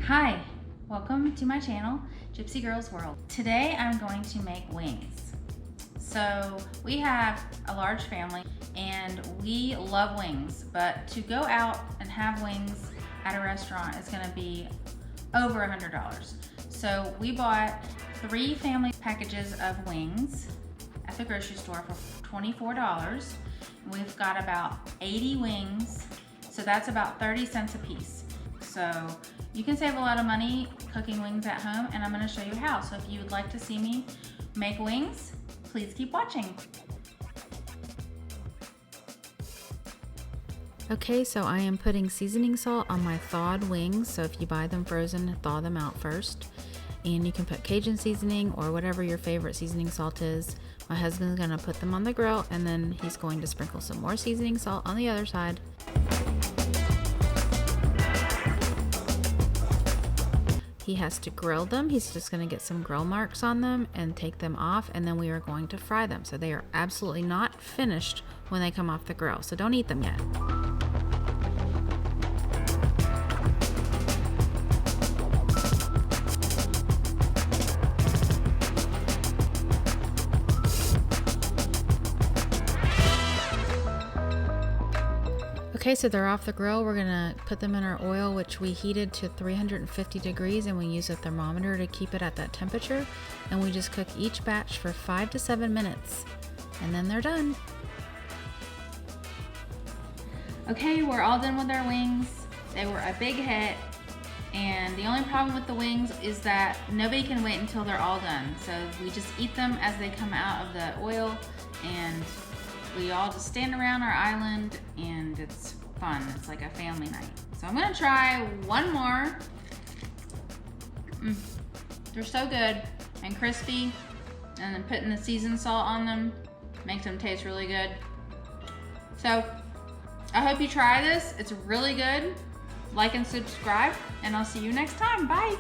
Hi, welcome to my channel, Gypsy Girls World. Today I'm going to make wings. So we have a large family and we love wings, but to go out and have wings at a restaurant is gonna be over $100. So we bought 3 family packages of wings at the grocery store for $24. We've got about 80 wings, so that's about 30 cents a piece. So you can save a lot of money cooking wings at home, and I'm gonna show you how. So if you would like to see me make wings, please keep watching. Okay, so I am putting seasoning salt on my thawed wings. So if you buy them frozen, thaw them out first. And you can put Cajun seasoning or whatever your favorite seasoning salt is. My husband's gonna put them on the grill, and then he's going to sprinkle some more seasoning salt on the other side. He has to grill them. He's just gonna get some grill marks on them and take them off, and then we are going to fry them. So they are absolutely not finished when they come off the grill, so don't eat them yet. Okay, so they're off the grill. We're gonna put them in our oil, which we heated to 350 degrees, and we use a thermometer to keep it at that temperature. And we just cook each batch for 5 to 7 minutes, and then they're done. Okay, we're all done with our wings. They were a big hit, and the only problem with the wings is that nobody can wait until they're all done. So we just eat them as they come out of the oil, and we all just stand around our island, and it's fun. It's like a family night. So I'm gonna try one more. They're so good and crispy, and then putting the seasoned salt on them makes them taste really good. So I hope you try this. It's really good. Like and subscribe, and I'll see you next time. Bye.